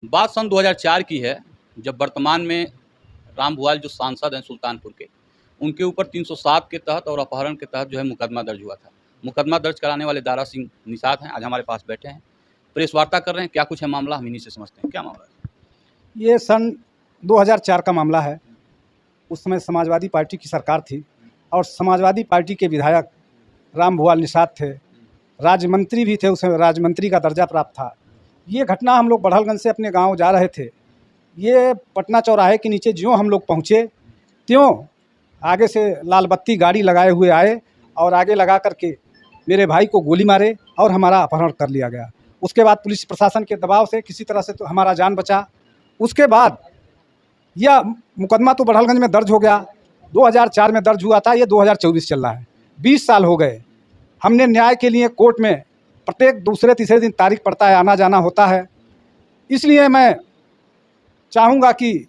बात सन 2004 की है, जब वर्तमान में राम भुआल जो सांसद हैं सुल्तानपुर के, उनके ऊपर 307 के तहत और अपहरण के तहत जो है मुकदमा दर्ज हुआ था। मुकदमा दर्ज कराने वाले दारा सिंह निषाद हैं, आज हमारे पास बैठे हैं, प्रेस वार्ता कर रहे हैं। क्या कुछ है मामला, हम इन्हीं से समझते हैं। क्या मामला है? ये सन 2004 का मामला है। उस समय समाजवादी पार्टी की सरकार थी और समाजवादी पार्टी के विधायक राम भुआल निषाद थे, राज्य मंत्री भी थे, उसे राज्य मंत्री का दर्जा प्राप्त था। ये घटना हम लोग बढ़लगंज से अपने गांव जा रहे थे। ये पटना चौराहे के नीचे ज्यों हम लोग पहुँचे त्यों आगे से लाल बत्ती गाड़ी लगाए हुए आए और आगे लगा करके मेरे भाई को गोली मारे और हमारा अपहरण कर लिया गया। उसके बाद पुलिस प्रशासन के दबाव से किसी तरह से तो हमारा जान बचा। उसके बाद यह मुकदमा तो बढ़लगंज में दर्ज हो गया, 2004 में दर्ज हुआ था, ये 2024 चल रहा है। 20 साल हो गए। हमने न्याय के लिए कोर्ट में प्रत्येक दूसरे तीसरे दिन तारीख पड़ता है, आना जाना होता है। इसलिए मैं चाहूँगा कि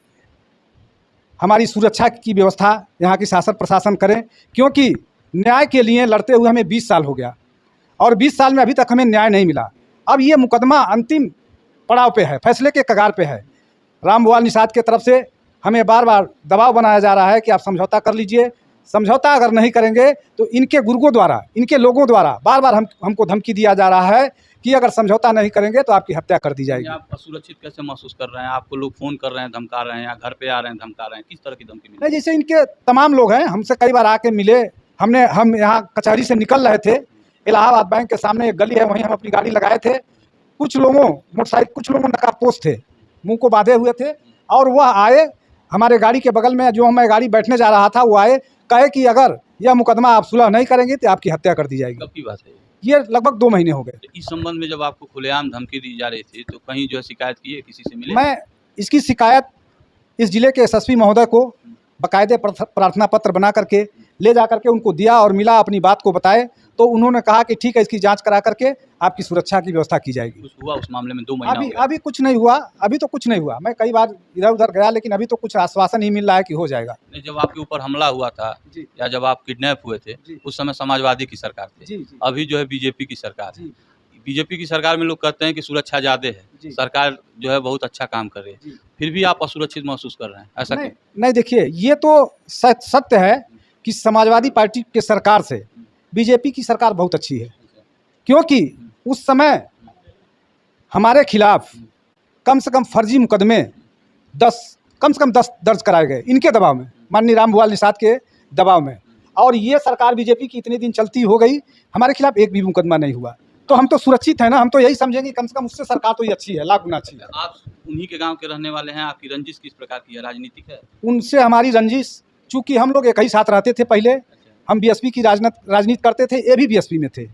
हमारी सुरक्षा की व्यवस्था यहाँ की शासन प्रशासन करें, क्योंकि न्याय के लिए लड़ते हुए हमें 20 साल हो गया और 20 साल में अभी तक हमें न्याय नहीं मिला। अब ये मुकदमा अंतिम पड़ाव पे है, फैसले के कगार पे है। राम भुआल निषाद के तरफ से हमें बार बार दबाव बनाया जा रहा है कि आप समझौता कर लीजिए। समझौता अगर नहीं करेंगे तो इनके गुर्गों द्वारा, इनके लोगों द्वारा बार बार हमको धमकी दिया जा रहा है कि अगर समझौता नहीं करेंगे तो आपकी हत्या कर दी जाएगी। आप असुरक्षित कैसे महसूस कर रहे हैं? आपको लोग फ़ोन कर रहे हैं, धमका रहे हैं, या घर पे आ रहे हैं, धमका रहे हैं? किस तरह की धमकी मिली? नहीं, जैसे इनके तमाम लोग हैं, हमसे कई बार आके मिले। हम यहाँ कचहरी से निकल रहे थे, इलाहाबाद बैंक के सामने एक गली है, वहीं हम अपनी गाड़ी लगाए थे। कुछ लोगों नकाबपोश थे, मुंह को बांधे हुए थे, और वह आए हमारे गाड़ी के बगल में, जो मैं गाड़ी बैठने जा रहा था, वो आए, कहे कि अगर यह मुकदमा आप सुलह नहीं करेंगे तो आपकी हत्या कर दी जाएगी। कब की बात है? ये लगभग 2 महीने हो गए। तो इस संबंध में जब आपको खुलेआम धमकी दी जा रही थी, तो कहीं जो है शिकायत की है, किसी से मिले? मैं इसकी शिकायत इस जिले के एसएसपी महोदय को बाकायदे प्रार्थना पत्र बना करके ले जा करके उनको दिया और मिला, अपनी बात को बताए, तो उन्होंने कहा कि ठीक है, इसकी जांच करा करके आपकी सुरक्षा की व्यवस्था की जाएगी। कुछ हुआ उस मामले में? 2 महीना हो गया। अभी कुछ नहीं हुआ, अभी तो कुछ नहीं हुआ। मैं कई बार इधर उधर गया, लेकिन अभी तो कुछ आश्वासन ही मिल रहा है कि हो जाएगा। नहीं, जब आपके ऊपर हमला हुआ था या जब आप किडनैप हुए थे, उस समय समाजवादी की सरकार थी, अभी जो है बीजेपी की सरकार है। बीजेपी की सरकार में लोग कहते हैं कि सुरक्षा ज़्यादा है, सरकार जो है बहुत अच्छा काम कर रही है, फिर भी आप असुरक्षित महसूस कर रहे हैं, ऐसा क्यों? नहीं, देखिए, ये तो सत्य है कि समाजवादी पार्टी के सरकार से बीजेपी की सरकार बहुत अच्छी है, क्योंकि उस समय हमारे खिलाफ कम से कम फर्जी मुकदमे 10 दर्ज कराए गए, इनके दबाव में, माननीय राम भुआल निषाद के दबाव में। और ये सरकार बीजेपी की इतने दिन चलती हो गई, हमारे खिलाफ एक भी मुकदमा नहीं हुआ। तो हम तो सुरक्षित है ना, हम तो यही समझेंगे कम से कम उससे सरकार तो ये अच्छी है, लाख गुना अच्छी है। आप उन्हीं के गांव के रहने वाले हैं, आपकी रंजिश किस प्रकार की है, राजनीतिक है? उनसे हमारी रंजिश, चूँकि हम लोग एक ही साथ रहते थे पहले, हम बीएसपी की राजनीति करते थे, ये भी बीएसपी में थे।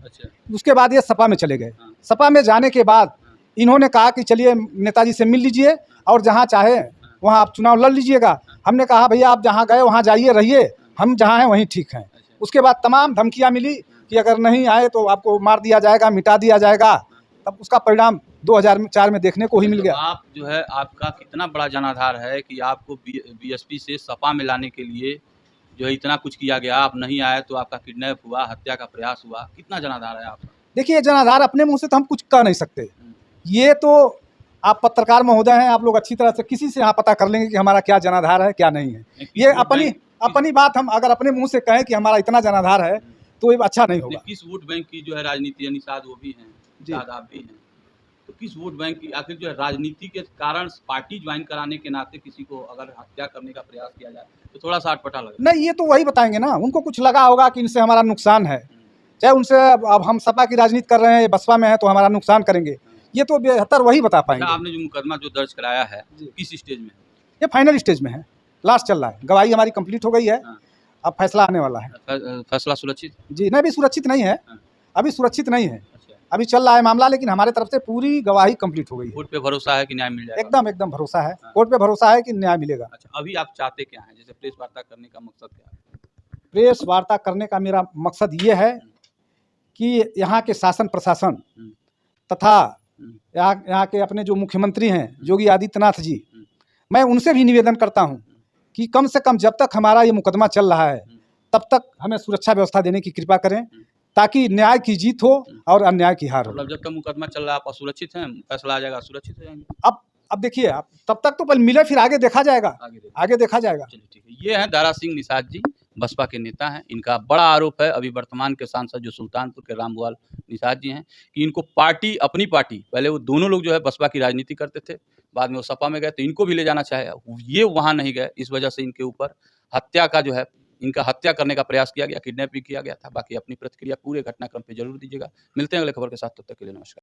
उसके बाद ये सपा में चले गए। सपा में जाने के बाद इन्होंने कहा कि चलिए नेताजी से मिल लीजिए और जहाँ चाहे वहाँ आप चुनाव लड़ लीजिएगा। हमने कहा भैया आप जहाँ गए वहाँ जाइए, रहिए, हम जहाँ हैं वहीं ठीक हैं। उसके बाद तमाम धमकियाँ मिली कि अगर नहीं आए तो आपको मार दिया जाएगा, मिटा दिया जाएगा। तब उसका परिणाम 2004 में देखने को ही मिल गया। आप जो है, आपका कितना बड़ा जनाधार है कि आपको बीएसपी से सपा में लाने के लिए जो है इतना कुछ किया गया, आप नहीं आए तो आपका किडनैप हुआ, हत्या का प्रयास हुआ, कितना जनाधार है आपका? देखिए, जनाधार अपने मुँह से तो हम कुछ कह नहीं सकते। ये तो आप पत्रकार महोदय हैं, आप लोग अच्छी तरह से किसी से यहाँ पता कर लेंगे कि हमारा क्या जनाधार है, क्या नहीं है। ये अपनी बात हम अगर अपने मुंह से कहें कि हमारा इतना जनाधार है तो ये अच्छा नहीं होगा। किस वोट बैंक की जो है राजनीति है? निषाद वो भी हैं, निषाद आप भी हैं, तो किस वोट बैंक की आखिर जो है राजनीति के कारण पार्टी ज्वाइन कराने के नाते किसी को अगर हत्या करने का प्रयास किया जाए तो थोड़ा सा अटपटा लगेगा? नहीं, ये तो वही बताएंगे ना, उनको कुछ लगा होगा कि इनसे हमारा नुकसान है। चाहे उनसे अब हम सपा की राजनीति कर रहे हैं, बसपा में है तो हमारा नुकसान करेंगे, ये तो बेहतर वही बता पाएंगे। आपने जो मुकदमा जो दर्ज कराया है किस स्टेज में है? ये फाइनल स्टेज में है, लास्ट चल रहा है। गवाही हमारी कंप्लीट हो गई है, अब फैसला आने वाला है। फैसला सुरक्षित? जी नहीं, अभी सुरक्षित नहीं है, अभी सुरक्षित नहीं है, अभी चल रहा है मामला, लेकिन हमारे तरफ से पूरी गवाही कंप्लीट हो गई है। कोर्ट पे भरोसा है कि न्याय मिल जाएगा? एकदम भरोसा है, कोर्ट पे भरोसा है कि न्याय मिलेगा। अच्छा, अभी आप चाहते क्या हैं? जैसे प्रेस वार्ता करने का मकसद क्या है? प्रेस वार्ता करने का मेरा मकसद ये है कि यहाँ के शासन प्रशासन तथा यहाँ के अपने जो मुख्यमंत्री हैं योगी आदित्यनाथ जी, मैं उनसे भी निवेदन करता हूँ कि कम से कम जब तक हमारा ये मुकदमा चल रहा है तब तक हमें सुरक्षा व्यवस्था देने की कृपा करें, ताकि न्याय की जीत हो और अन्याय की हार हो। मतलब जब तक मुकदमा चल रहा है आप असुरक्षित हैं, फैसला आ जाएगा सुरक्षित रहेंगे? अब अब देखिए आप तब तक तो पहले मिले, फिर आगे देखा जाएगा, आगे देखा जाएगा। चलिए ठीक है। ये हैं दारा सिंह निषाद जी, बसपा के नेता हैं। इनका बड़ा आरोप है अभी वर्तमान के सांसद जो सुल्तानपुर के रामभुआल निषाद जी हैं कि इनको पार्टी, अपनी पार्टी, पहले वो दोनों लोग जो है बसपा की राजनीति करते थे, बाद में वो सपा में गए तो इनको भी ले जाना चाहे, ये वहाँ नहीं गए, इस वजह से इनके ऊपर हत्या का जो है, इनका हत्या करने का प्रयास किया गया, किडनैप भी किया गया था। बाकी अपनी प्रतिक्रिया पूरे घटनाक्रम पे जरूर दीजिएगा। मिलते हैं अगले खबर के साथ, तब तक के लिए नमस्कार।